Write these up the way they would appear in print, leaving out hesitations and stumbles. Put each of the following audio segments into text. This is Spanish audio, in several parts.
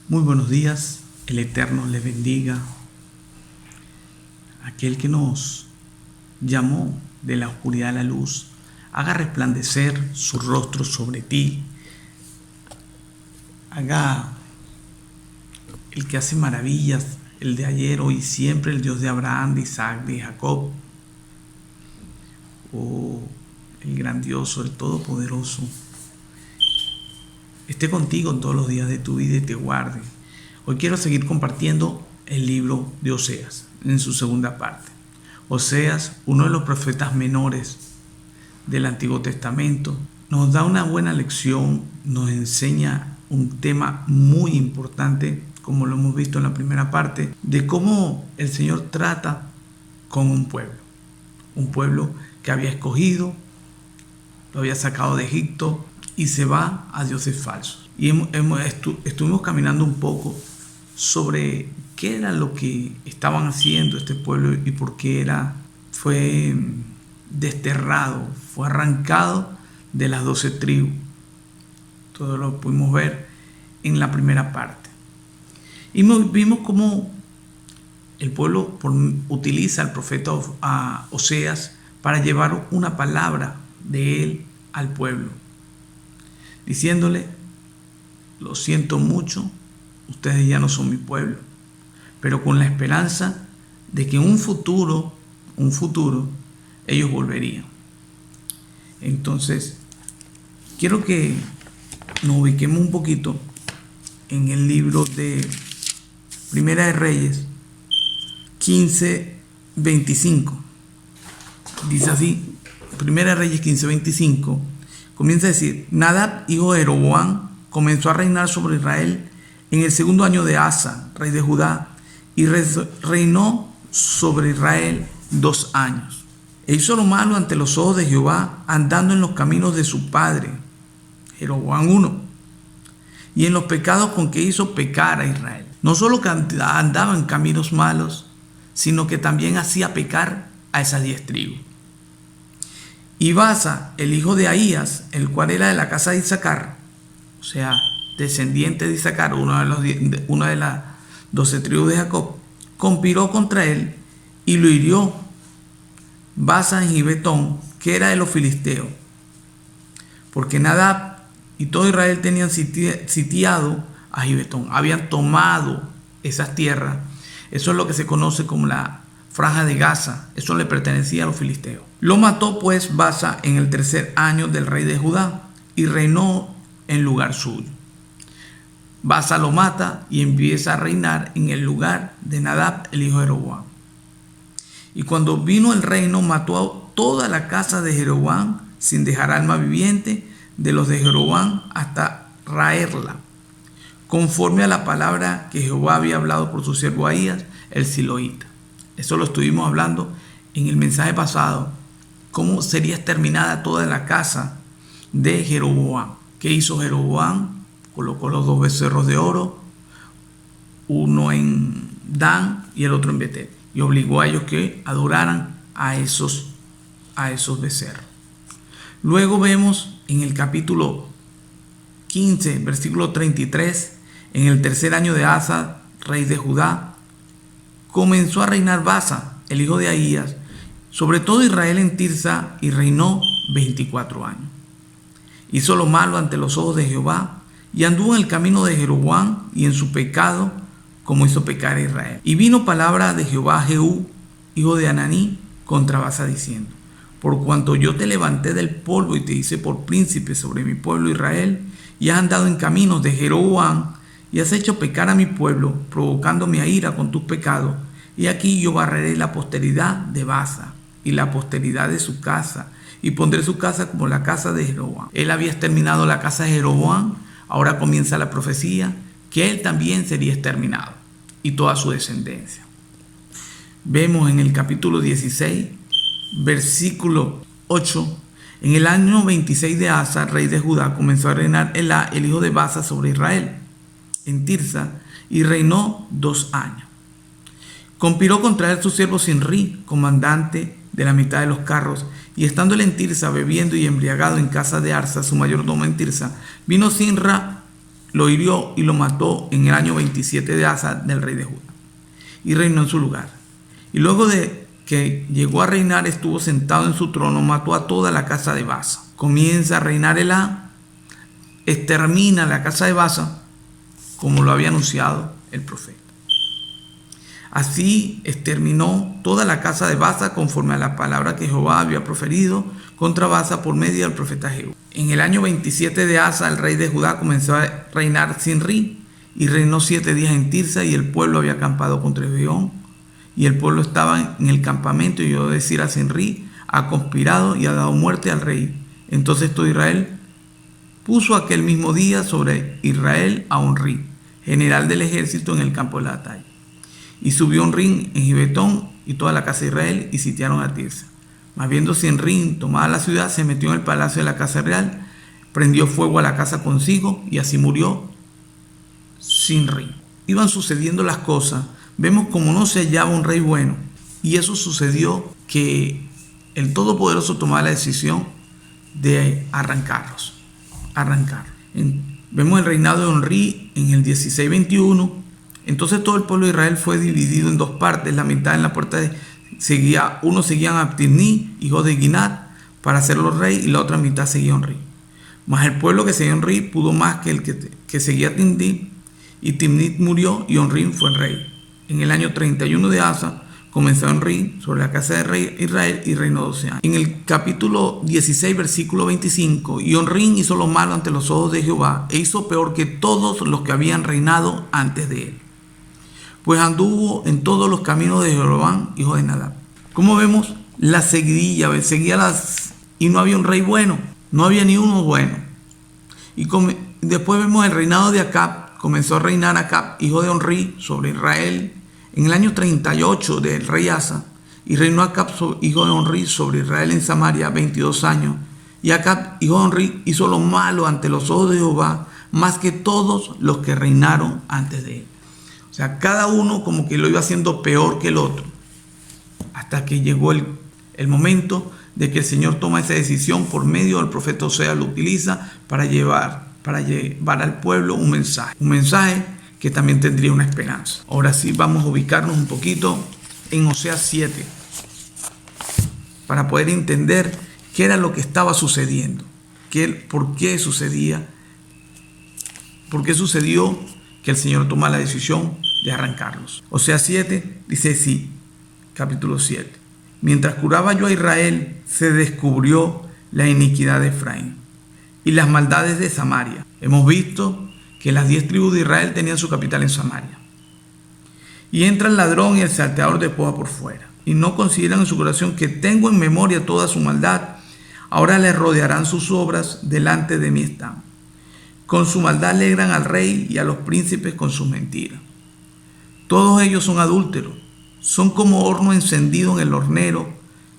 Muy buenos días, el Eterno les bendiga. Aquel que nos llamó de la oscuridad a la luz, haga resplandecer su rostro sobre ti. Haga el que hace maravillas, el de ayer, hoy y siempre, el Dios de Abraham, de Isaac, de Jacob. Oh, el grandioso, el todopoderoso, esté contigo en todos los días de tu vida y te guarde. Hoy quiero seguir compartiendo el libro de Oseas en su segunda parte. Oseas, uno de los profetas menores del Antiguo Testamento, nos da una buena lección, nos enseña un tema muy importante, como lo hemos visto en la primera parte, de cómo el Señor trata con un pueblo que había escogido, lo había sacado de Egipto y se va a dioses falsos. Y estuvimos caminando un poco sobre qué era lo que estaban haciendo este pueblo y por qué fue desterrado, fue arrancado de las 12 tribus. Todo lo pudimos ver en la primera parte. Y vimos cómo el pueblo utiliza al profeta Oseas para llevar una palabra de él al pueblo, diciéndole: lo siento mucho, ustedes ya no son mi pueblo, pero con la esperanza de que en un futuro ellos volverían. Entonces, quiero que nos ubiquemos un poquito en el libro de Primera de Reyes 15:25. Dice así, Primera de Reyes 15:25, comienza a decir: Nadab, hijo de Jeroboam, comenzó a reinar sobre Israel en el segundo año de Asa, rey de Judá, y reinó sobre Israel 2 años. E hizo lo malo ante los ojos de Jehová, andando en los caminos de su padre, Jeroboam 1, y en los pecados con que hizo pecar a Israel. No solo que andaba en caminos malos, sino que también hacía pecar a esas 10 tribus. Y Basa, el hijo de Ahías, el cual era de la casa de Isaacar, o sea, descendiente de Isaacar, una de las 12 tribus de Jacob, conspiró contra él y lo hirió. Basa en Gibetón, que era de los filisteos, porque Nadab y todo Israel tenían sitiado a Gibetón, habían tomado esas tierras. Eso es lo que se conoce como la Franja de Gaza. Eso le pertenecía a los filisteos. Lo mató pues Basa en el 3er año del rey de Judá y reinó en lugar suyo. Basa lo mata y empieza a reinar en el lugar de Nadab, el hijo de Jeroboam. Y cuando vino el reino, mató a toda la casa de Jeroboam, sin dejar alma viviente de los de Jeroboam hasta raerla, conforme a la palabra que Jehová había hablado por su siervo Ahías, el siloíta. Eso lo estuvimos hablando en el mensaje pasado, cómo sería exterminada toda la casa de Jeroboam. ¿Qué hizo Jeroboam? Colocó los 2 becerros de oro, uno en Dan y el otro en Betel, y obligó a ellos que adoraran a esos becerros. Luego vemos en el capítulo 15, versículo 33, en el 3er año de Asa, rey de Judá, comenzó a reinar Basa, el hijo de Ahías, sobre todo Israel en Tirsa, y reinó 24 años. Hizo lo malo ante los ojos de Jehová, y anduvo en el camino de Jeroboam y en su pecado, como hizo pecar a Israel. Y vino palabra de Jehová a Jehú, hijo de Ananí, contra Basa, diciendo: por cuanto yo te levanté del polvo y te hice por príncipe sobre mi pueblo Israel, y has andado en caminos de Jeroboam, y has hecho pecar a mi pueblo, provocándome a ira con tus pecados, y aquí yo barreré la posteridad de Basa y la posteridad de su casa, y pondré su casa como la casa de Jeroboam. Él había exterminado la casa de Jeroboam. Ahora comienza la profecía que él también sería exterminado y toda su descendencia. Vemos en el capítulo 16, versículo 8: en el año 26 de Asa, rey de Judá, comenzó a reinar Elá, el hijo de Basa, sobre Israel en Tirsa, y reinó 2 años. Conspiró contra él su siervo Sinri, comandante de la mitad de los carros, y estando él en Tirsa, bebiendo y embriagado en casa de Arsa, su mayordomo en Tirsa, vino Sinra lo hirió y lo mató en el año 27 de Asa del rey de Judá, y reinó en su lugar. Y luego de que llegó a reinar, estuvo sentado en su trono, mató a toda la casa de Baasa. Comienza a reinar Elá, extermina la casa de Baasa, como lo había anunciado el profeta. Así exterminó toda la casa de Baasa conforme a la palabra que Jehová había proferido contra Baasa por medio del profeta Jehú. En el año 27 de Asa, el rey de Judá comenzó a reinar Sinri, y reinó 7 días en Tirsa, y el pueblo había acampado contra Gibeón, y el pueblo estaba en el campamento, y oyó decir a Sinri: ha conspirado y ha dado muerte al rey. Entonces todo Israel puso aquel mismo día sobre Israel a Onri, general del ejército, en el campo de la batalla. Y subió Onri en Gibetón y toda la casa de Israel, y sitiaron a Tirsa. Mas viendo Sinri tomada la ciudad, se metió en el palacio de la casa real, prendió fuego a la casa consigo, y así murió Sinri. Iban sucediendo las cosas. Vemos como no se hallaba un rey bueno, y eso sucedió, que el Todopoderoso tomaba la decisión de arrancarlos. Vemos el reinado de Onri en el 16-21. Entonces todo el pueblo de Israel fue dividido en dos partes. La mitad en la puerta unos seguían a Tibní, hijo de Ginat, para hacerlo rey, y la otra mitad seguía a Onri. Mas el pueblo que seguía a Onri pudo más que el que seguía a Tibní, y Tibní murió, y Onri fue rey. En el año 31 de Asa comenzó Onri sobre la casa de rey Israel, y reinó 12 años. En el capítulo 16, versículo 25, y Onri hizo lo malo ante los ojos de Jehová, e hizo peor que todos los que habían reinado antes de él, pues anduvo en todos los caminos de Jeroboam, hijo de Nadab. Como vemos, la seguidilla, y no había un rey bueno, no había ni uno bueno. Y después vemos el reinado de Acab. Comenzó a reinar Acab, hijo de Onri, sobre Israel en el año 38 del rey Asa, y reinó Acab, hijo de Onri, sobre Israel en Samaria 22 años. Y Acab, hijo de Onri, hizo lo malo ante los ojos de Jehová, más que todos los que reinaron antes de él. O sea, cada uno como que lo iba haciendo peor que el otro, hasta que llegó el momento de que el Señor toma esa decisión por medio del profeta Oseas. Lo utiliza para llevar al pueblo un mensaje que también tendría una esperanza. Ahora sí, vamos a ubicarnos un poquito en Oseas 7 para poder entender qué era lo que estaba sucediendo, por qué sucedió que el Señor toma la decisión de arrancarlos. Oseas 7 dice así, capítulo 7: mientras curaba yo a Israel, se descubrió la iniquidad de Efraín y las maldades de Samaria. Hemos visto que las 10 tribus de Israel tenían su capital en Samaria. Y entra el ladrón y el salteador de poda por fuera, y no consideran en su corazón que tengo en memoria toda su maldad. Ahora les rodearán sus obras, delante de mí están. Con su maldad alegran al rey y a los príncipes con sus mentiras. Todos ellos son adúlteros, son como horno encendido en el hornero,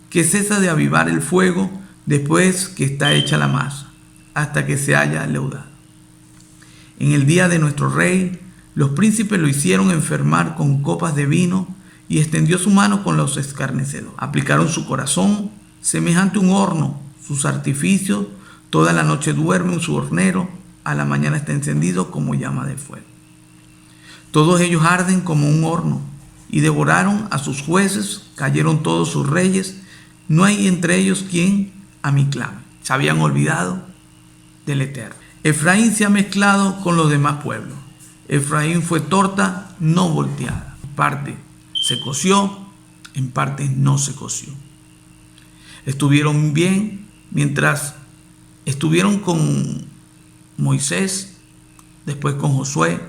que cesa de avivar el fuego después que está hecha la masa, hasta que se haya leudado. En el día de nuestro rey, los príncipes lo hicieron enfermar con copas de vino, y extendió su mano con los escarnecedores. Aplicaron su corazón semejante a un horno, sus artificios, toda la noche duerme en su hornero, a la mañana está encendido como llama de fuego. Todos ellos arden como un horno, y devoraron a sus jueces, cayeron todos sus reyes, no hay entre ellos quien a mí clame. Se habían olvidado del Eterno. Efraín se ha mezclado con los demás pueblos. Efraín fue torta no volteada. En parte se coció, en parte no se coció. Estuvieron bien mientras estuvieron con Moisés, después con Josué.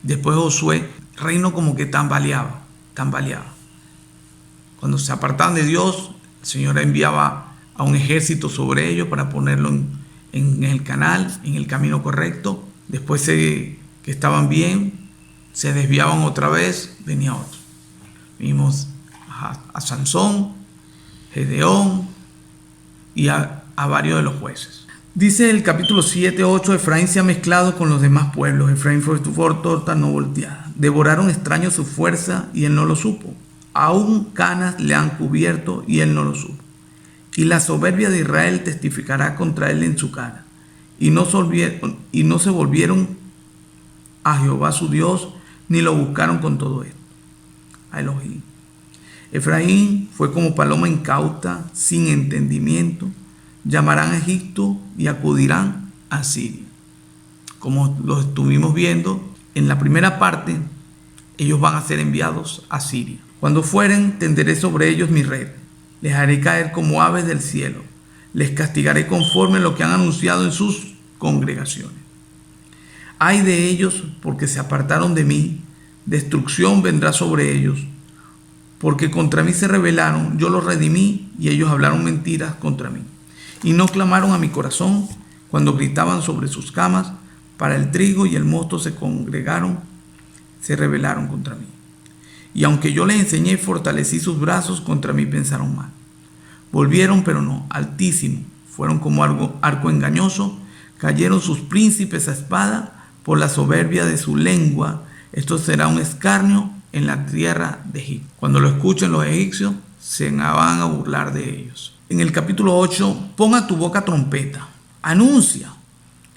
Después Josué, reino como que tambaleaba. Cuando se apartaban de Dios, el Señor enviaba a un ejército sobre ellos para ponerlo en el canal, en el camino correcto. Después que estaban bien, se desviaban otra vez, venía otro. Vimos a Sansón, Gedeón y a varios de los jueces. Dice el capítulo 7, 8, Efraín se ha mezclado con los demás pueblos. Efraín fue torta no volteada. Devoraron extraños su fuerza y él no lo supo. Aún canas le han cubierto y él no lo supo. Y la soberbia de Israel testificará contra él en su cara. y no se volvieron a Jehová su Dios, ni lo buscaron con todo esto. A Elohim. Efraín fue como paloma incauta, sin entendimiento. Llamarán a Egipto y acudirán a Siria. Como lo estuvimos viendo en la primera parte, ellos van a ser enviados a Siria. Cuando fueren, tenderé sobre ellos mi red. Les haré caer como aves del cielo. Les castigaré conforme a lo que han anunciado en sus congregaciones. Ay de ellos, porque se apartaron de mí. Destrucción vendrá sobre ellos. Porque contra mí se rebelaron, yo los redimí, y ellos hablaron mentiras contra mí. Y no clamaron a mi corazón cuando gritaban sobre sus camas. Para el trigo y el mosto se congregaron, se rebelaron contra mí. Y aunque yo les enseñé y fortalecí sus brazos, contra mí pensaron mal. Volvieron, pero no, Altísimo. Fueron como arco engañoso. Cayeron sus príncipes a espada por la soberbia de su lengua. Esto será un escarnio en la tierra de Egipto. Cuando lo escuchen los egipcios, se van a burlar de ellos. En el capítulo 8, pon a tu boca trompeta. Anuncia.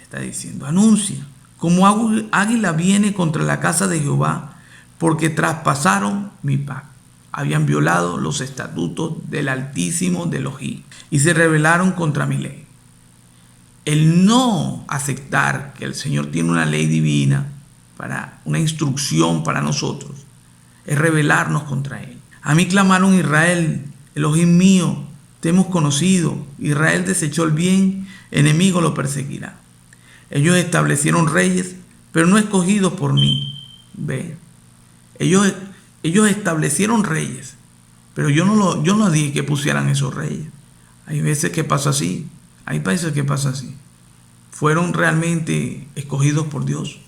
Está diciendo, anuncia. Como águila viene contra la casa de Jehová, porque traspasaron mi pacto. Habían violado los estatutos del Altísimo de Elohim y se rebelaron contra mi ley. El no aceptar que el Señor tiene una ley divina, para una instrucción para nosotros, es rebelarnos contra Él. A mí clamaron Israel, Elohim mío, te hemos conocido. Israel desechó el bien, enemigo lo perseguirá. Ellos establecieron reyes, pero no escogidos por mí. Ve, ellos establecieron reyes, pero yo no dije que pusieran esos reyes. Hay veces que pasa así, hay países que pasa así. Fueron realmente escogidos por Dios.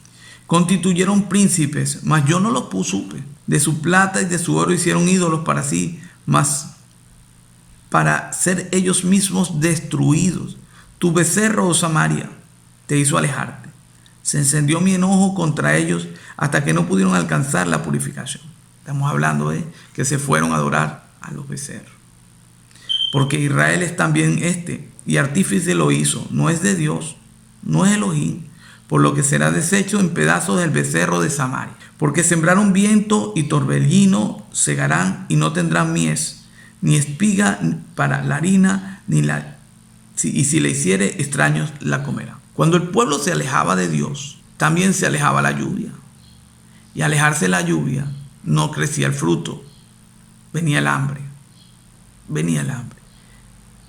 Constituyeron príncipes, mas yo no los supe. De su plata y de su oro hicieron ídolos para sí, mas para ser ellos mismos destruidos. Tu becerro, oh Samaria, te hizo alejarte. Se encendió mi enojo contra ellos hasta que no pudieron alcanzar la purificación. Estamos hablando de que se fueron a adorar a los becerros. Porque Israel es también y artífice lo hizo. No es de Dios, no es Elohim, por lo que será deshecho en pedazos del becerro de Samaria. Porque sembraron viento y torbellino segarán y no tendrán mies, ni espiga para la harina, y si le hiciere extraños la comerán. Cuando el pueblo se alejaba de Dios, también se alejaba la lluvia. Y al alejarse la lluvia, no crecía el fruto. Venía el hambre.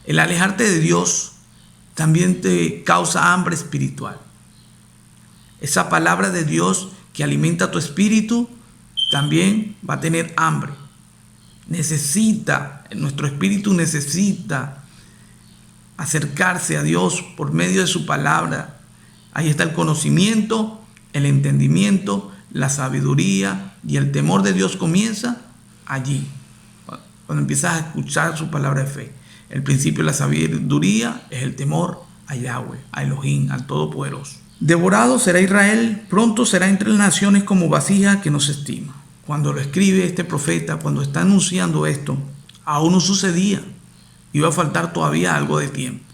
El alejarte de Dios también te causa hambre espiritual. Esa palabra de Dios que alimenta tu espíritu también va a tener hambre. Nuestro espíritu necesita acercarse a Dios por medio de su palabra. Ahí está el conocimiento, el entendimiento, la sabiduría y el temor de Dios comienza allí, cuando empiezas a escuchar su palabra de fe. El principio de la sabiduría es el temor a Yahweh, a Elohim, al Todopoderoso. Devorado será Israel, pronto será entre las naciones como vasija que no se estima. Cuando lo escribe este profeta, cuando está anunciando esto, aún no sucedía. Iba a faltar todavía algo de tiempo.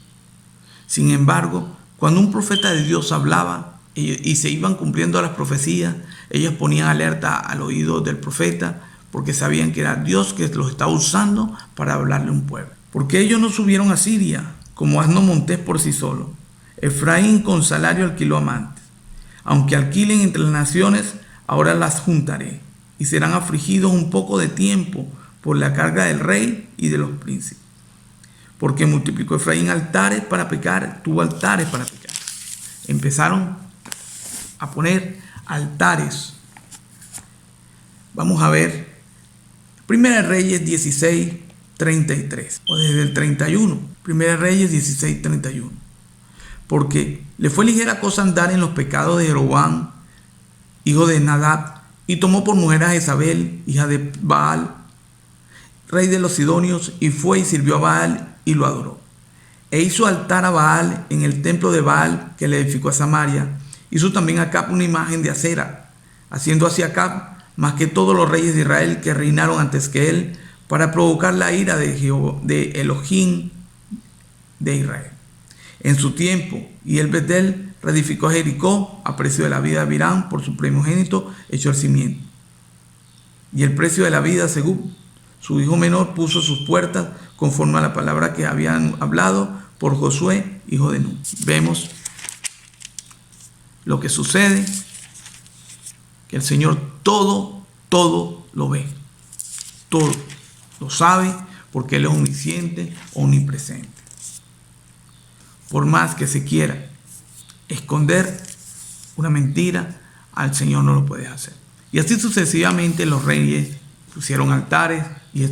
Sin embargo, cuando un profeta de Dios hablaba y se iban cumpliendo las profecías, ellos ponían alerta al oído del profeta porque sabían que era Dios que los estaba usando para hablarle a un pueblo. Porque ellos no subieron a Siria como asno montés por sí solo. Efraín con salario alquiló amantes. Aunque alquilen entre las naciones, ahora las juntaré y serán afligidos un poco de tiempo por la carga del rey y de los príncipes. Porque multiplicó Efraín altares para pecar, tuvo altares para pecar. Empezaron a poner altares. Vamos a ver Primera Reyes 16:33, o desde el 31. Primera Reyes 16:31. Porque le fue ligera cosa andar en los pecados de Jeroboam, hijo de Nadab, y tomó por mujer a Jezabel, hija de Baal, rey de los sidonios, y fue y sirvió a Baal y lo adoró. E hizo altar a Baal en el templo de Baal que le edificó a Samaria. Hizo también a Acab una imagen de acera, haciendo así Acab más que todos los reyes de Israel que reinaron antes que él, para provocar la ira de Elohim de Israel. en su tiempo, y el Betel reedificó Jericó a precio de la vida de Abirán por su primogénito echó el cimiento. Y el precio de la vida, según su hijo menor, puso sus puertas conforme a la palabra que habían hablado por Josué, hijo de Nun. Vemos lo que sucede, que el Señor todo lo ve, todo lo sabe, porque Él es omnisciente, omnipresente. Por más que se quiera esconder una mentira, al Señor no lo puede hacer. Y así sucesivamente los reyes pusieron altares, y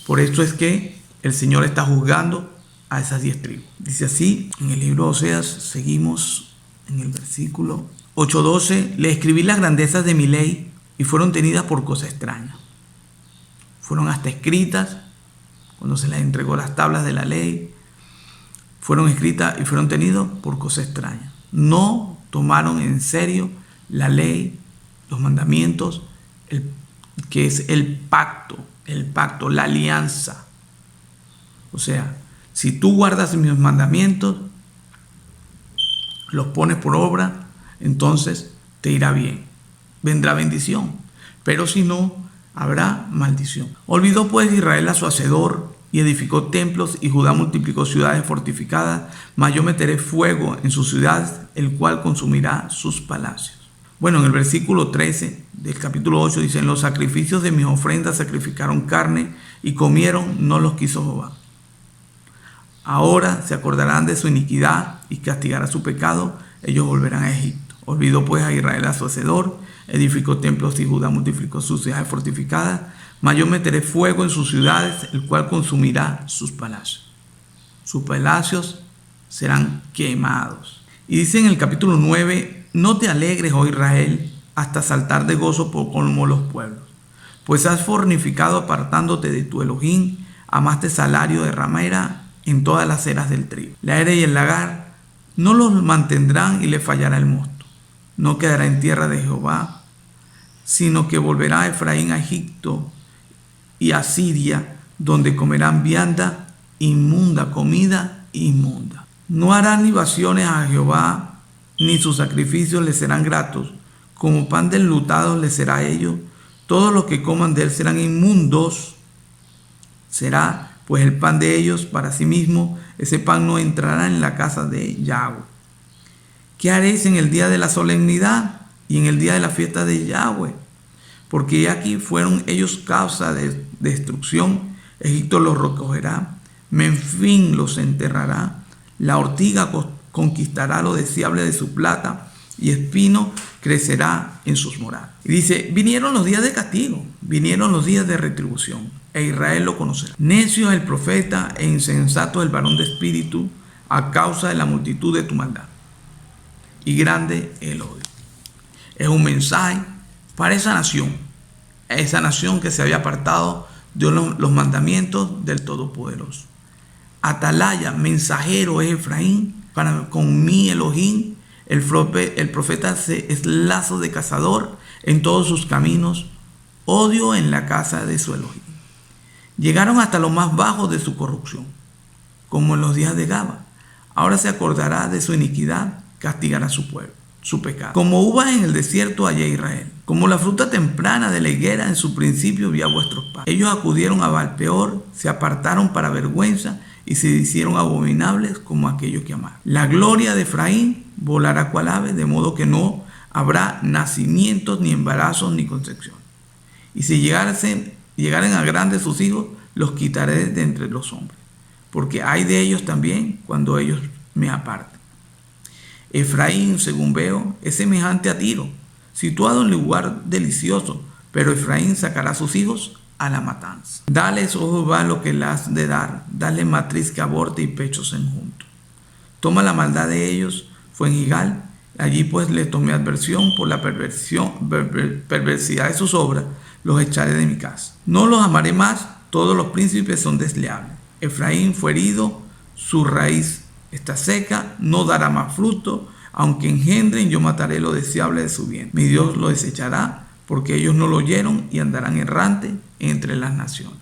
por esto es que el Señor está juzgando a esas 10 tribus. Dice así en el libro de Oseas, seguimos en el versículo 8:12, le escribí las grandezas de mi ley y fueron tenidas por cosa extraña. Fueron hasta escritas cuando se les entregó las tablas de la ley, fueron escritas y fueron tenidas por cosa extraña. No tomaron en serio la ley, los mandamientos, que es el pacto, la alianza. O sea, si tú guardas mis mandamientos, los pones por obra, entonces te irá bien, vendrá bendición. Pero si no, habrá maldición. Olvidó pues Israel a su hacedor y edificó templos, y Judá multiplicó ciudades fortificadas, mas yo meteré fuego en sus ciudades, el cual consumirá sus palacios. Bueno, en el versículo 13 del capítulo 8 dicen, los sacrificios de mis ofrendas sacrificaron carne y comieron, no los quiso Jehová. Ahora se acordarán de su iniquidad y castigará su pecado, ellos volverán a Egipto. Olvidó pues a Israel a su hacedor, edificó templos y Judá multiplicó sus ciudades fortificadas, mas yo meteré fuego en sus ciudades, el cual consumirá sus palacios. Sus palacios serán quemados. Y dice en el capítulo 9, no te alegres, oh Israel, hasta saltar de gozo como los pueblos, pues has fornificado apartándote de tu Elohim, amaste salario de ramera en todas las eras del trigo. La era y el lagar no los mantendrán y le fallará el mosto. No quedará en tierra de Jehová, sino que volverá Efraín a Egipto y a Siria, donde comerán vianda inmunda, comida inmunda. No harán libaciones a Jehová, ni sus sacrificios les serán gratos. Como pan de enlutados les será a ellos. Todos los que coman de él serán inmundos. Será pues el pan de ellos para sí mismo. Ese pan no entrará en la casa de Yahweh. ¿Qué haréis en el día de la solemnidad y en el día de la fiesta de Yahweh? Porque aquí fueron ellos causa de destrucción. Egipto los recogerá, Menfín los enterrará, la ortiga conquistará lo deseable de su plata, y espino crecerá en sus moradas. Y dice, vinieron los días de castigo, vinieron los días de retribución, e Israel lo conocerá. Necio es el profeta e insensato el varón de espíritu, a causa de la multitud de tu maldad, y grande el odio. Es un mensaje para esa nación que se había apartado de los mandamientos del Todopoderoso. Atalaya, mensajero es Efraín, con mi Elohim. El profeta es lazo de cazador en todos sus caminos, odio en la casa de su Elohim. Llegaron hasta lo más bajo de su corrupción, como en los días de Gaba. Ahora se acordará de su iniquidad, castigará a su pueblo, su pecado. Como uvas en el desierto hallé Israel, como la fruta temprana de la higuera en su principio vi a vuestros padres. Ellos acudieron a Baal-peor, se apartaron para vergüenza y se hicieron abominables como aquellos que amaron. La gloria de Efraín volará cual ave, de modo que no habrá nacimientos, ni embarazos, ni concepción. Y si llegaren a grandes sus hijos, los quitaré de entre los hombres, porque hay de ellos también cuando ellos me aparten. Efraín, según veo, es semejante a Tiro, situado en lugar delicioso, pero Efraín sacará a sus hijos a la matanza. Dales, oh Jehová, lo que le has de dar, dale matriz que aborte y pechos enjunto. Toma la maldad de ellos, fue en Gigal, allí pues le tomé adversión por la perversidad de sus obras, los echaré de mi casa. No los amaré más, todos los príncipes son desleales. Efraín fue herido, su raíz está seca, no dará más fruto, aunque engendren, yo mataré lo deseable de su bien. Mi Dios lo desechará, porque ellos no lo oyeron y andarán errantes entre las naciones.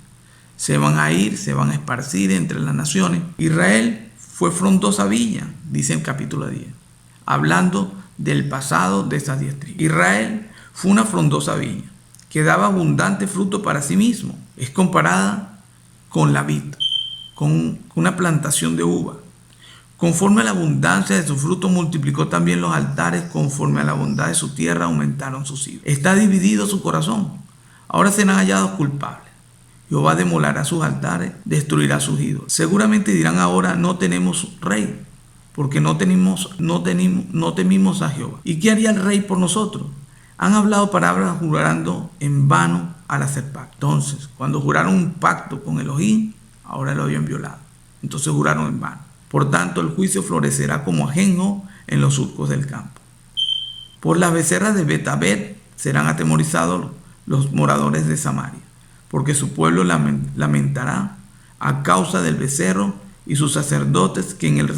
Se van a ir, se van a esparcir entre las naciones. Israel fue frondosa viña, dice el capítulo 10, hablando del pasado de esas 10 tribus. Israel fue una frondosa viña que daba abundante fruto para sí mismo. Es comparada con la vid, con una plantación de uva. Conforme a la abundancia de su fruto multiplicó también los altares, conforme a la bondad de su tierra aumentaron sus ídolos. Está dividido su corazón. Ahora serán hallados culpables. Jehová demolerá sus altares, destruirá sus ídolos. Seguramente dirán ahora, no tenemos rey, porque no temimos a Jehová. ¿Y qué haría el rey por nosotros? Han hablado palabras jurando en vano al hacer pacto. Entonces, cuando juraron un pacto con Elohim, ahora lo habían violado. Entonces juraron en vano. Por tanto, el juicio florecerá como ajenjo en los surcos del campo. Por las becerras de Bet-Abed serán atemorizados los moradores de Samaria, porque su pueblo lamentará a causa del becerro, y sus sacerdotes que en él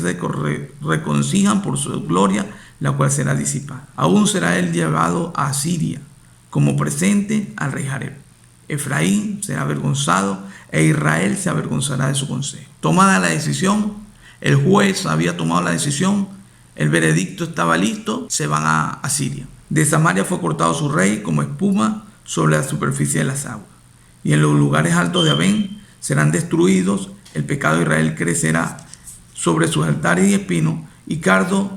reconcijan por su gloria, la cual será disipada. Aún será él llevado a Asiria como presente al rey Jareb. Efraín será avergonzado e Israel se avergonzará de su consejo. Tomada la decisión, el juez había tomado la decisión, el veredicto estaba listo, se van a Asiria. De Samaria fue cortado su rey como espuma sobre la superficie de las aguas. Y en los lugares altos de Abén serán destruidos. El pecado de Israel crecerá sobre sus altares y espinos y cardo,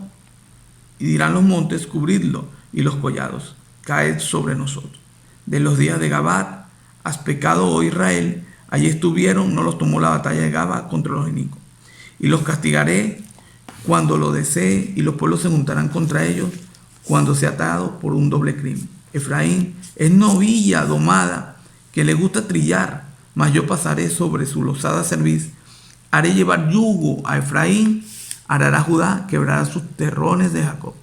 y dirán los montes, cubridlo, y los collados, caed sobre nosotros. De los días de Gabad has pecado, oh Israel, allí estuvieron, no los tomó la batalla de Gabad contra los inicuos. Y los castigaré cuando lo desee, y los pueblos se juntarán contra ellos cuando sea atado por un doble crimen. Efraín es novilla domada que le gusta trillar, mas yo pasaré sobre su lozada cerviz, haré llevar yugo a Efraín, arará Judá, quebrará sus terrones de Jacob.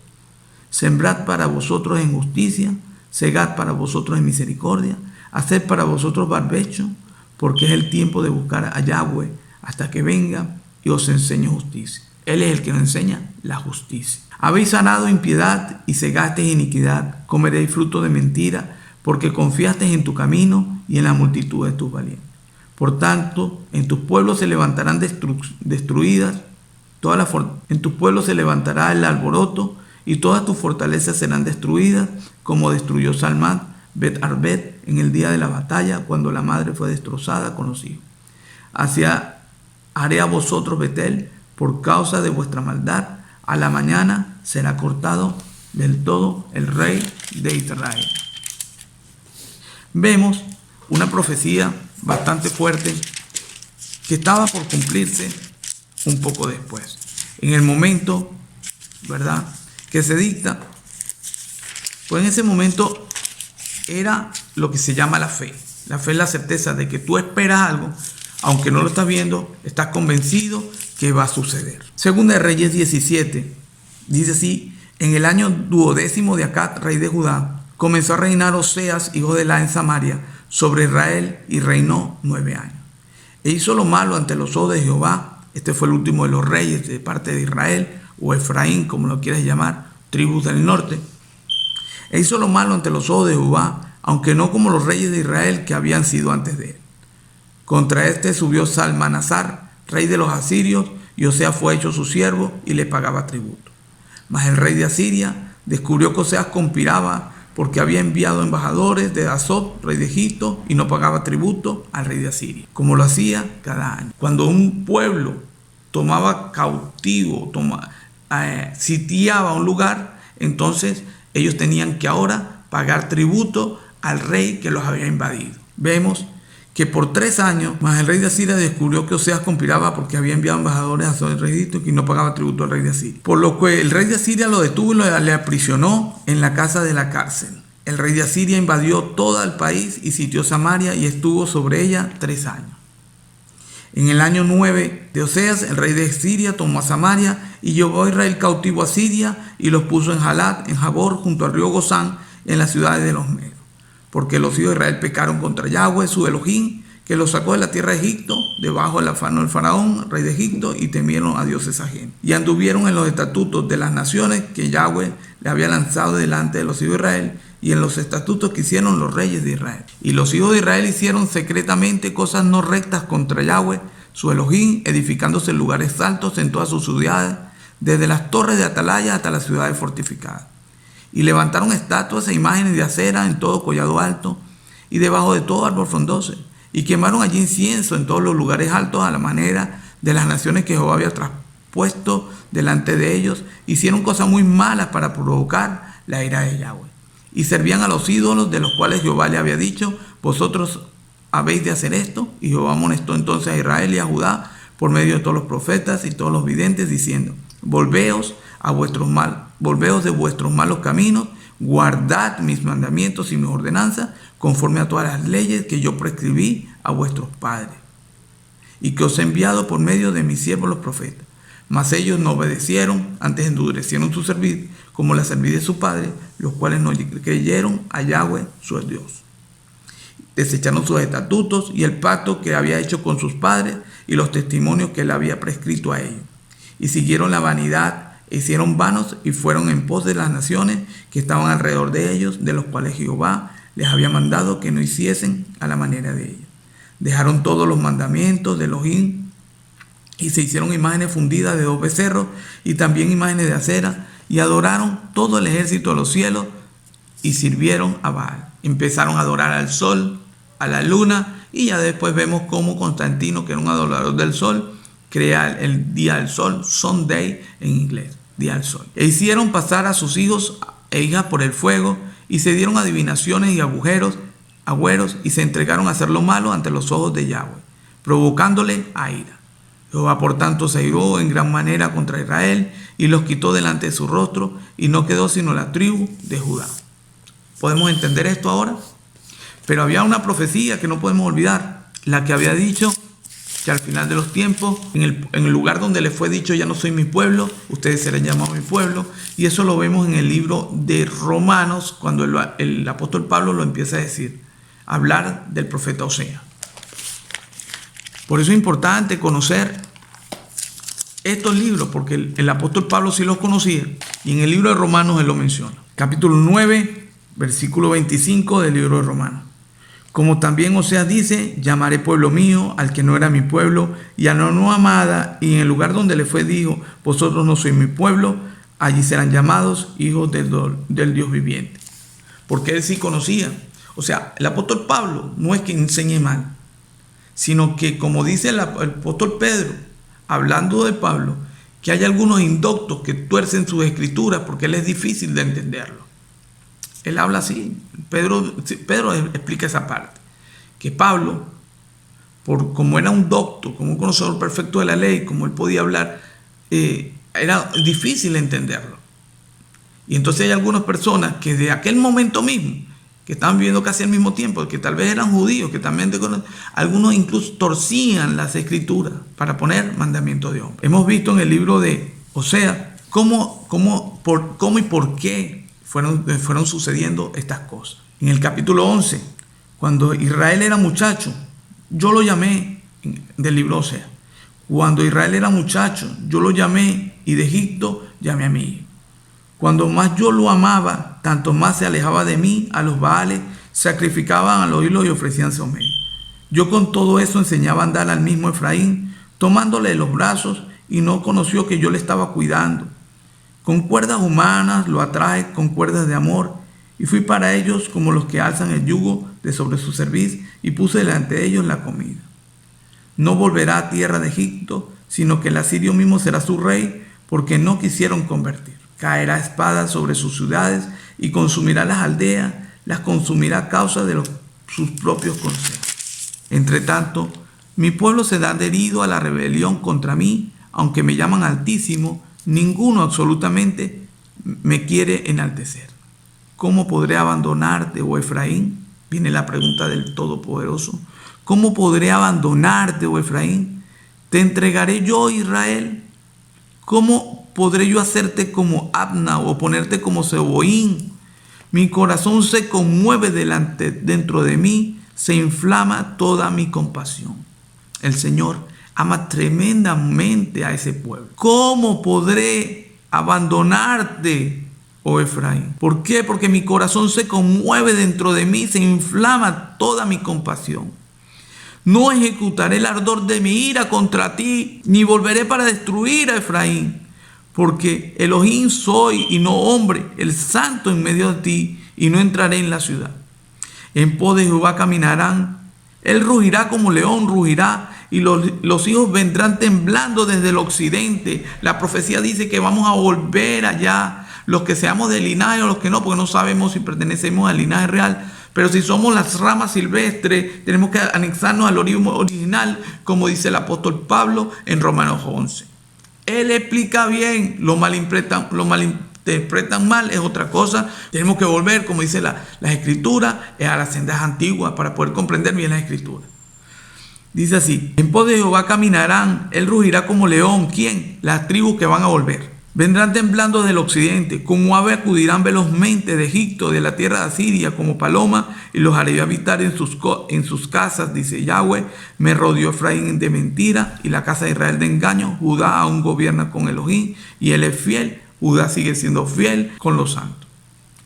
Sembrad para vosotros en justicia, segad para vosotros en misericordia, haced para vosotros barbecho, porque es el tiempo de buscar a Yahweh hasta que venga y os enseñe justicia. Él es el que nos enseña la justicia. Habéis sanado impiedad y cegasteis iniquidad, comeréis fruto de mentira, porque confiasteis en tu camino y en la multitud de tus valientes. Por tanto, en tus pueblos se levantarán destruidas, en tus pueblos se levantará el alboroto, y todas tus fortalezas serán destruidas, como destruyó Salmán Bet-Arbed en el día de la batalla, cuando la madre fue destrozada con los hijos. Haré a vosotros Betel por causa de vuestra maldad. A la mañana será cortado del todo el rey de Israel. Vemos una profecía bastante fuerte que estaba por cumplirse un poco después. En el momento, ¿verdad?, que se dicta, pues en ese momento era lo que se llama la fe. La fe es la certeza de que tú esperas algo, aunque no lo estás viendo, estás convencido que va a suceder. Segunda de Reyes 17, dice así: en el año 12º de Acaz, rey de Judá, comenzó a reinar Oseas, hijo de Elá, en Samaria, sobre Israel, y reinó 9 años. E hizo lo malo ante los ojos de Jehová. Este fue el último de los reyes de parte de Israel, o Efraín, como lo quieras llamar, tribus del norte. E hizo lo malo ante los ojos de Jehová, aunque no como los reyes de Israel que habían sido antes de él. Contra este subió Salmanasar, rey de los asirios, y Oseas fue hecho su siervo y le pagaba tributo. Mas el rey de Asiria descubrió que Oseas conspiraba, porque había enviado embajadores de Azob, rey de Egipto, y no pagaba tributo al rey de Asiria, como lo hacía cada año. Cuando un pueblo tomaba cautivo, sitiaba un lugar, entonces ellos tenían que ahora pagar tributo al rey que los había invadido. Vemos que por 3 años, más el rey de Asiria descubrió que Oseas conspiraba, porque había enviado embajadores a el rey de Egipto y no pagaba tributo al rey de Asiria. Por lo que el rey de Asiria lo detuvo y le aprisionó en la casa de la cárcel. El rey de Asiria invadió todo el país y sitió Samaria y estuvo sobre ella 3 años. En el año 9 de Oseas, el rey de Asiria tomó a Samaria y llevó a Israel cautivo a Siria y los puso en Jalat, en Jabor, junto al río Gozán, en las ciudades de los Medos. Porque los hijos de Israel pecaron contra Yahweh, su Elohim, que los sacó de la tierra de Egipto, debajo del afano del faraón, rey de Egipto, y temieron a dioses ajenos. Y anduvieron en los estatutos de las naciones que Yahweh le había lanzado delante de los hijos de Israel, y en los estatutos que hicieron los reyes de Israel. Y los hijos de Israel hicieron secretamente cosas no rectas contra Yahweh, su Elohim, edificándose lugares altos en todas sus ciudades, desde las torres de atalaya hasta las ciudades fortificadas. Y levantaron estatuas e imágenes de acera en todo collado alto y debajo de todo árbol frondoso. Y quemaron allí incienso en todos los lugares altos a la manera de las naciones que Jehová había traspuesto delante de ellos. Hicieron cosas muy malas para provocar la ira de Yahweh. Y servían a los ídolos de los cuales Jehová le había dicho: vosotros habéis de hacer esto. Y Jehová amonestó entonces a Israel y a Judá por medio de todos los profetas y todos los videntes, diciendo: volveos de vuestros malos caminos, guardad mis mandamientos y mis ordenanzas, conforme a todas las leyes que yo prescribí a vuestros padres, y que os he enviado por medio de mis siervos los profetas. Mas ellos no obedecieron, antes endurecieron su cerviz, como la cerviz de su padre, los cuales no creyeron a Yahweh su Dios. Desecharon sus estatutos y el pacto que había hecho con sus padres y los testimonios que él había prescrito a ellos. Y siguieron la vanidad, hicieron vanos y fueron en pos de las naciones que estaban alrededor de ellos, de los cuales Jehová les había mandado que no hiciesen a la manera de ellos. Dejaron todos los mandamientos de Elohim y se hicieron imágenes fundidas de 2 becerros y también imágenes de acera, y adoraron todo el ejército de los cielos y sirvieron a Baal. Empezaron a adorar al sol, a la luna, y ya después vemos cómo Constantino, que era un adorador del sol, crea el día del sol, Sunday en inglés, día del sol. E hicieron pasar a sus hijos e hijas por el fuego, y se dieron adivinaciones y agüeros, y se entregaron a hacer lo malo ante los ojos de Yahweh, provocándole a ira. Jehová por tanto se airó en gran manera contra Israel y los quitó delante de su rostro, y no quedó sino la tribu de Judá. ¿Podemos entender esto ahora? Pero había una profecía que no podemos olvidar, la que había dicho que al final de los tiempos, en el lugar donde le fue dicho: ya no soy mi pueblo, ustedes serán llamados mi pueblo. Y eso lo vemos en el libro de Romanos, cuando el apóstol Pablo lo empieza a decir, hablar del profeta Oseas. Por eso es importante conocer estos libros, porque el apóstol Pablo sí los conocía, y en el libro de Romanos él lo menciona. Capítulo 9, versículo 25 del libro de Romanos. Como también Oseas dice: llamaré pueblo mío al que no era mi pueblo, y a la no amada, y en el lugar donde le fue dijo: vosotros no sois mi pueblo, allí serán llamados hijos del Dios viviente. Porque él sí conocía. O sea, el apóstol Pablo no es que enseñe mal, sino que, como dice el apóstol Pedro, hablando de Pablo, que hay algunos indoctos que tuercen sus escrituras porque él es difícil de entenderlo. Él habla así. Pedro explica esa parte, que Pablo, como era un docto, como un conocedor perfecto de la ley, como él podía hablar, era difícil entenderlo. Y entonces hay algunas personas que de aquel momento mismo, que estaban viviendo casi al mismo tiempo, que tal vez eran judíos, que también algunos incluso torcían las escrituras para poner mandamientos de hombre. Hemos visto en el libro de Oseas cómo y por qué fueron sucediendo estas cosas. En el capítulo 11, cuando Israel era muchacho, yo lo llamé, del libro Oseas, cuando Israel era muchacho, yo lo llamé, y de Egipto llamé a mi hijo. Cuando más yo lo amaba, tanto más se alejaba de mí. A los Baales sacrificaban a los ídolos y ofrecían somería. Yo con todo eso enseñaba a andar al mismo Efraín, tomándole los brazos, y no conoció que yo le estaba cuidando. Con cuerdas humanas lo atraje, con cuerdas de amor, y fui para ellos como los que alzan el yugo de sobre su cerviz, y puse delante de ellos la comida. No volverá a tierra de Egipto, sino que el asirio mismo será su rey, porque no quisieron convertir. Caerá espada sobre sus ciudades y consumirá las aldeas, las consumirá a causa de sus propios consejos. Entre tanto, mi pueblo se da adherido a la rebelión contra mí, aunque me llaman altísimo, ninguno absolutamente me quiere enaltecer. ¿Cómo podré abandonarte, oh Efraín? Viene la pregunta del Todopoderoso. ¿Cómo podré abandonarte, oh Efraín? ¿Te entregaré yo, Israel? ¿Cómo podré yo hacerte como Abna o ponerte como Seboín? Mi corazón se conmueve dentro de mí, se inflama toda mi compasión. El Señor ama tremendamente a ese pueblo. ¿Cómo podré abandonarte, oh Efraín? ¿Por qué? Porque mi corazón se conmueve dentro de mí, se inflama toda mi compasión. No ejecutaré el ardor de mi ira contra ti, ni volveré para destruir a Efraín, porque Elohim soy y no hombre, el santo en medio de ti, y no entraré en la ciudad. En pos de Jehová caminarán, él rugirá como león, rugirá, y los hijos vendrán temblando desde el occidente. La profecía dice que vamos a volver allá, los que seamos del linaje o los que no, porque no sabemos si pertenecemos al linaje real. Pero si somos las ramas silvestres, tenemos que anexarnos al origen original, como dice el apóstol Pablo en Romanos 11. Él explica bien, lo malinterpretan mal, es otra cosa. Tenemos que volver, como dice las escrituras, a las sendas antiguas para poder comprender bien las escrituras. Dice así: en pos de Jehová caminarán, él rugirá como león. ¿Quién? Las tribus que van a volver. Vendrán temblando del occidente, como ave acudirán velozmente de Egipto, de la tierra de Asiria, como paloma, y los haré habitar en sus casas, dice Yahweh. Me rodeó Efraín de mentira, y la casa de Israel de engaño. Judá aún gobierna con Elohim, y él es fiel. Judá sigue siendo fiel con los santos,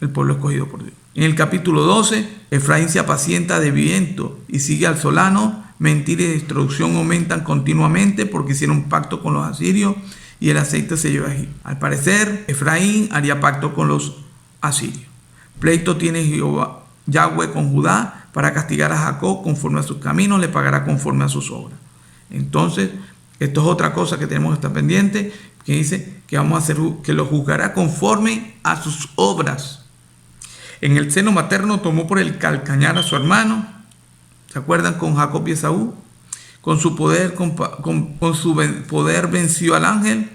el pueblo escogido por Dios. En el capítulo 12, Efraín se apacienta de viento y sigue al solano. Mentira y destrucción aumentan continuamente porque hicieron pacto con los asirios, y el aceite se lleva a Egipto. Al parecer, Efraín haría pacto con los asirios. Pleito tiene Jehová, Yahweh con Judá para castigar a Jacob conforme a sus caminos, le pagará conforme a sus obras. Entonces, esto es otra cosa que tenemos que estar pendiente, que dice que vamos a hacer, que lo juzgará conforme a sus obras. En el seno materno tomó por el calcañar a su hermano. ¿Se acuerdan con Jacob y Esaú? Con su poder venció al ángel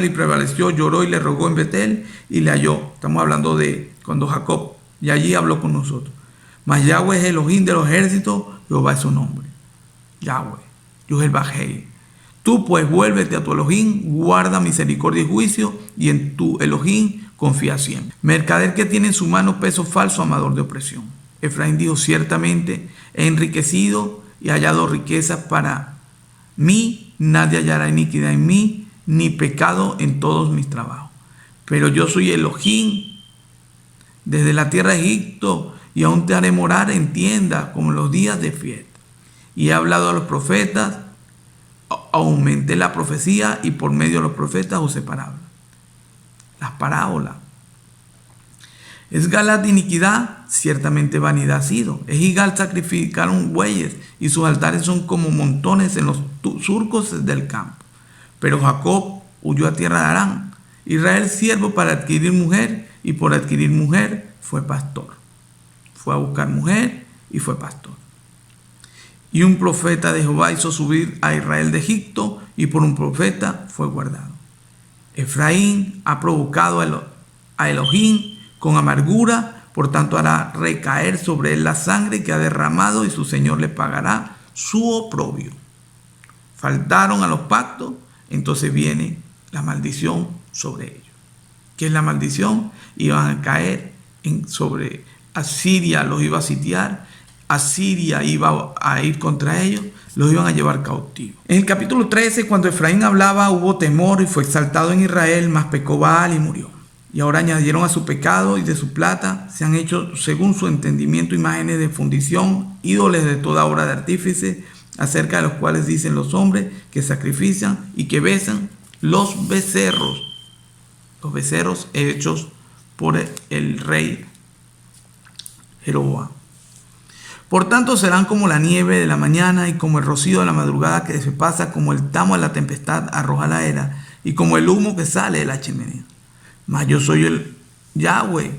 y prevaleció, lloró y le rogó en Betel y le halló. Estamos hablando de cuando Jacob, y allí habló con nosotros. Mas Yahweh es Elohim de los ejércitos, Jehová es su nombre. Yahweh, Yuhel Bajei. Tú pues vuélvete a tu Elohim, guarda misericordia y juicio, y en tu Elohim confía siempre. Mercader que tiene en su mano peso falso, amador de opresión. Efraín dijo: ciertamente he enriquecido y hallado riquezas para mí, nadie hallará iniquidad en mí, ni pecado en todos mis trabajos. Pero yo soy Elohim desde la tierra de Egipto, y aún te haré morar en tiendas como en los días de fiesta. Y he hablado a los profetas, aumenté la profecía, y por medio de los profetas usé parábolas. Las parábolas. ¿Es Galaad de iniquidad? Ciertamente vanidad ha sido. Es Gigal sacrificaron bueyes, y sus altares son como montones en los surcos del campo. Pero Jacob huyó a tierra de Harán. Israel siervo para adquirir mujer, y por adquirir mujer fue pastor. Fue a buscar mujer y fue pastor. Y un profeta de Jehová hizo subir a Israel de Egipto, y por un profeta fue guardado. Efraín ha provocado a Elohim con amargura, por tanto hará recaer sobre él la sangre que ha derramado, y su Señor le pagará su oprobio. Faltaron a los pactos, entonces viene la maldición sobre ellos. ¿Qué es la maldición? Iban a caer sobre Asiria, los iba a sitiar, Asiria iba a ir contra ellos, los iban a llevar cautivos. En el capítulo 13, cuando Efraín hablaba, hubo temor y fue exaltado en Israel, mas pecó Baal y murió. Y ahora añadieron a su pecado, y de su plata se han hecho según su entendimiento imágenes de fundición, ídolos de toda obra de artífice, acerca de los cuales dicen los hombres que sacrifican y que besan los becerros hechos por el rey Jeroboam. Por tanto serán como la nieve de la mañana, y como el rocío de la madrugada que se pasa, como el tamo de la tempestad arroja la era, y como el humo que sale de la chimenea. Mas yo soy el Yahweh,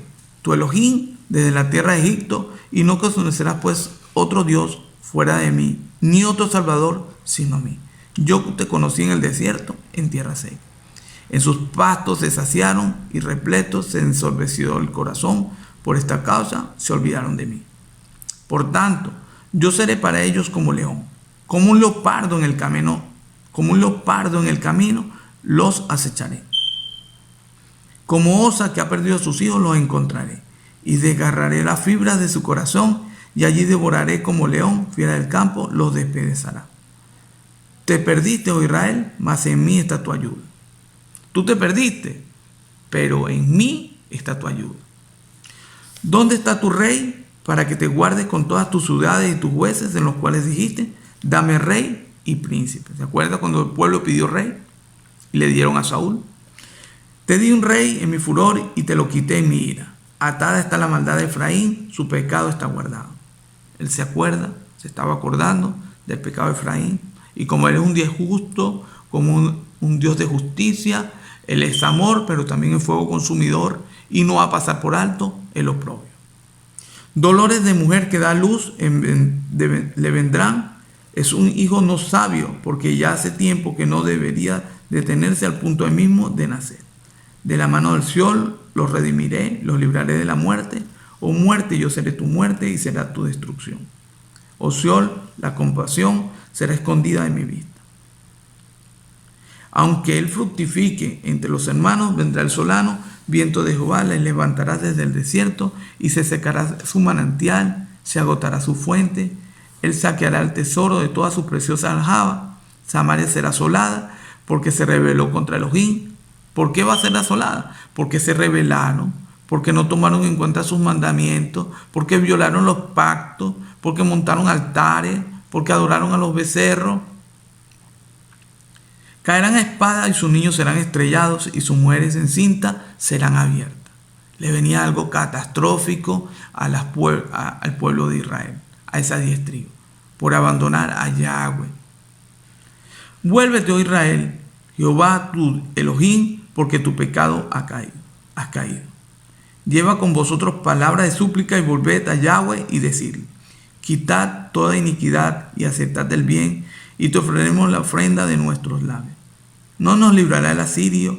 tu Elohim, desde la tierra de Egipto, y no conocerás pues otro Dios fuera de mí, ni otro Salvador sino a mí. Yo te conocí en el desierto, en tierra seca. En sus pastos se saciaron, y repletos se ensorbeció el corazón. Por esta causa se olvidaron de mí. Por tanto, yo seré para ellos como león, como un leopardo en el camino, los acecharé. Como osa que ha perdido a sus hijos, los encontraré, y desgarraré las fibras de su corazón, y allí devoraré como león, fiera del campo, los despedazará. Te perdiste, oh Israel, mas en mí está tu ayuda. Tú te perdiste, pero en mí está tu ayuda. ¿Dónde está tu rey? para que te guardes con todas tus ciudades y tus jueces en los cuales dijiste, dame rey y príncipe. ¿Se acuerda cuando el pueblo pidió rey y le dieron a Saúl? Te di un rey en mi furor y te lo quité en mi ira. Atada está la maldad de Efraín, su pecado está guardado. Él se acuerda, se estaba acordando del pecado de Efraín. Y como Él es un Dios justo, como un Dios de justicia, Él es amor, pero también es fuego consumidor y no va a pasar por alto el oprobio. Dolores de mujer que da luz le vendrán. Es un hijo no sabio, porque ya hace tiempo que no debería detenerse al punto mismo de nacer. De la mano del Seol los redimiré, los libraré de la muerte. Oh muerte, yo seré tu muerte y será tu destrucción. Oh Seol, la compasión será escondida de mi vista. Aunque él fructifique entre los hermanos, vendrá el solano, viento de Jehová les levantará desde el desierto y se secará su manantial, se agotará su fuente. Él saqueará el tesoro de todas sus preciosas aljabas. Samaria será asolada porque se rebeló contra Elohim. ¿Por qué va a ser asolada? Porque se rebelaron, porque no tomaron en cuenta sus mandamientos, porque violaron los pactos, porque montaron altares, porque adoraron a los becerros. Caerán a espada y sus niños serán estrellados y sus mujeres encintas serán abiertas. Le venía algo catastrófico al pueblo de Israel, a esas 10 tribus, por abandonar a Yahweh. Vuélvete, oh Israel, Jehová tu Elohim, porque tu pecado has caído. Lleva con vosotros palabras de súplica y volved a Yahweh y decirle, quitad toda iniquidad y aceptad el bien, y te ofreceremos la ofrenda de nuestros labios. No nos librará el asirio,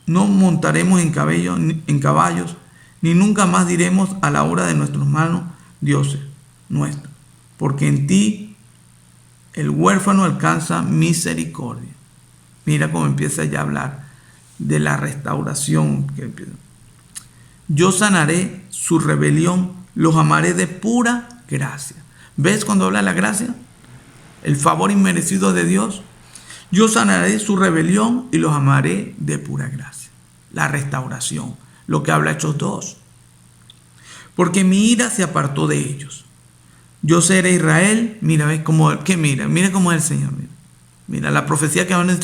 no montaremos en caballos, ni nunca más diremos a la hora de nuestros manos, dioses nuestros, porque en ti el huérfano alcanza misericordia. Mira cómo empieza ya a hablar de la restauración. Yo sanaré su rebelión, los amaré de pura gracia. ¿Ves cuando habla de la gracia? El favor inmerecido de Dios. Yo sanaré su rebelión y los amaré de pura gracia. La restauración, lo que habla Hechos 2. Porque mi ira se apartó de ellos. Yo seré Israel. Mira, ¿ves cómo? Mira cómo es el Señor. Mira la profecía que habla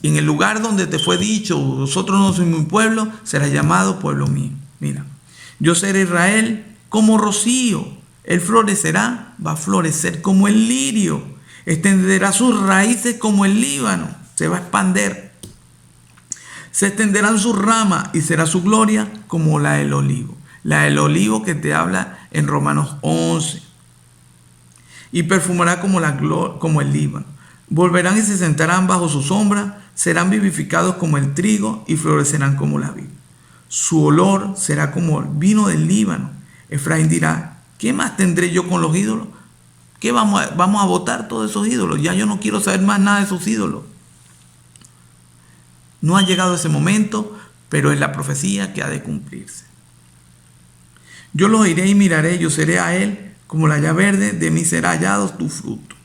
en el lugar donde te fue dicho, vosotros no sois mi pueblo, será llamado pueblo mío. Mira, yo seré Israel como rocío. Él florecerá, va a florecer como el lirio, extenderá sus raíces como el Líbano, se va a expander. Se extenderán sus ramas y será su gloria como la del olivo. La del olivo que te habla en Romanos 11. Y perfumará como el Líbano. Volverán y se sentarán bajo su sombra, serán vivificados como el trigo y florecerán como la vid. Su olor será como el vino del Líbano. Efraín dirá, ¿qué más tendré yo con los ídolos? ¿Qué vamos a botar todos esos ídolos? Ya yo no quiero saber más nada de esos ídolos. No ha llegado ese momento, pero es la profecía que ha de cumplirse. Yo los oiré y miraré, yo seré a él como la haya verde, de mí será hallado tu fruto.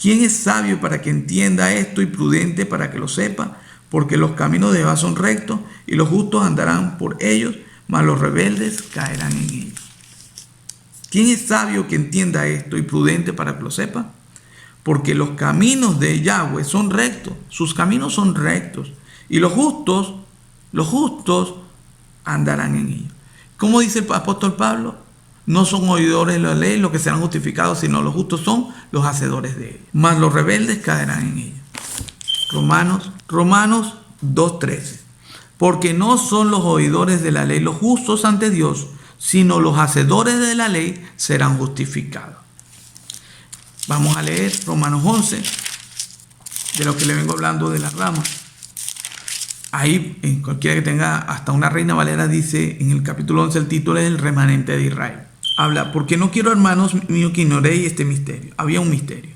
¿Quién es sabio para que entienda esto y prudente para que lo sepa? Porque los caminos de Jehová son rectos y los justos andarán por ellos, mas los rebeldes caerán en ellos. ¿Quién es sabio que entienda esto y prudente para que lo sepa? Porque los caminos de Yahweh son rectos, sus caminos son rectos, y los justos andarán en ellos. ¿Cómo dice el apóstol Pablo? No son oidores de la ley los que serán justificados, sino los justos son los hacedores de ella. Mas los rebeldes caerán en ella. Romanos 2:13. Porque no son los oidores de la ley los justos ante Dios, sino los hacedores de la ley serán justificados. Vamos a leer Romanos 11, de lo que le vengo hablando de las ramas. Ahí, en cualquiera que tenga hasta una Reina Valera, dice en el capítulo 11, el título es el remanente de Israel. Habla, porque no quiero, hermanos míos, que ignoréis este misterio. Había un misterio.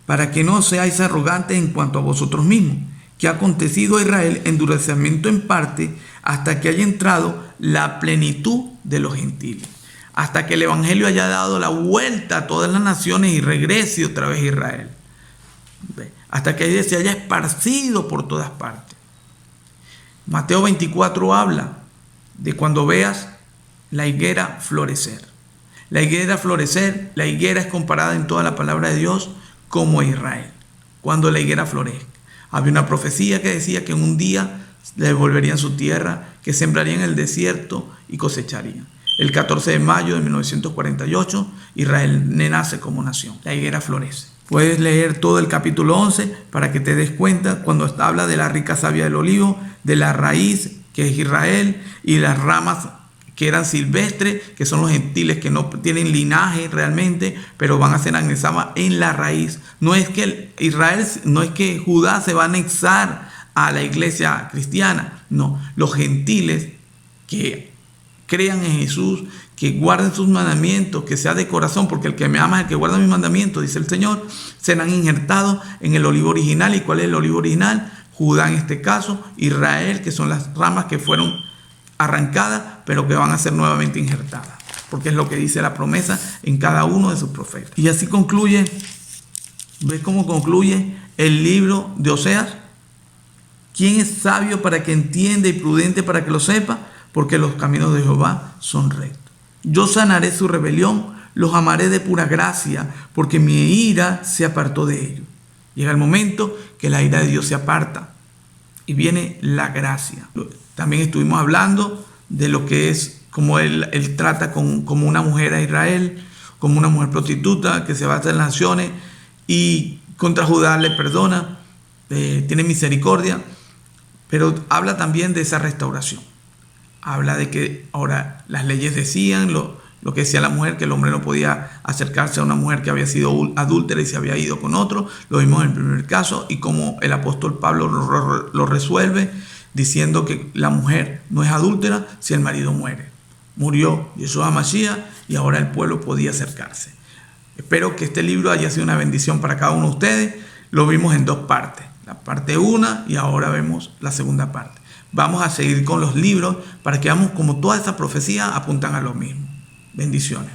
Para que no seáis arrogantes en cuanto a vosotros mismos, que ha acontecido a Israel endurecimiento en parte hasta que haya entrado la plenitud de los gentiles. Hasta que el evangelio haya dado la vuelta a todas las naciones y regrese otra vez a Israel. Hasta que se haya esparcido por todas partes. Mateo 24 habla de cuando veas la higuera florecer. La higuera florecer, la higuera es comparada en toda la palabra de Dios como Israel. Cuando la higuera florezca. Había una profecía que decía que en un día le devolverían su tierra, que sembrarían el desierto y cosecharían. El 14 de mayo de 1948, Israel nace como nación. La higuera florece. Puedes leer todo el capítulo 11 para que te des cuenta cuando habla de la rica savia del olivo, de la raíz que es Israel y las ramas que eran silvestres, que son los gentiles que no tienen linaje realmente, pero van a ser anexados en la raíz. No es que Judá se va a anexar a la iglesia cristiana, no, los gentiles que crean en Jesús, que guarden sus mandamientos, que sea de corazón, porque el que me ama es el que guarda mis mandamientos, dice el Señor, serán injertados en el olivo original. ¿Y cuál es el olivo original? Judá en este caso, Israel, que son las ramas que fueron arrancadas, pero que van a ser nuevamente injertadas, porque es lo que dice la promesa en cada uno de sus profetas. Y así concluye, ¿ves cómo concluye el libro de Oseas? ¿Quién es sabio para que entienda y prudente para que lo sepa? Porque los caminos de Jehová son rectos. Yo sanaré su rebelión, los amaré de pura gracia, porque mi ira se apartó de ellos. Llega el momento que la ira de Dios se aparta y viene la gracia. También estuvimos hablando de lo que es como él trata como una mujer a Israel, como una mujer prostituta que se va a las naciones y contra Judá le perdona, tiene misericordia, pero habla también de esa restauración. Habla de que ahora las leyes decían lo que decía la mujer, que el hombre no podía acercarse a una mujer que había sido adúltera y se había ido con otro. Lo vimos en el primer caso y como el apóstol Pablo lo resuelve diciendo que la mujer no es adúltera si el marido muere. Murió Yeshua Mashiach y ahora el pueblo podía acercarse. Espero que este libro haya sido una bendición para cada uno de ustedes. Lo vimos en dos partes, la parte 1 y ahora vemos la segunda parte. Vamos a seguir con los libros para que veamos como toda esa profecía apuntan a lo mismo. Bendiciones.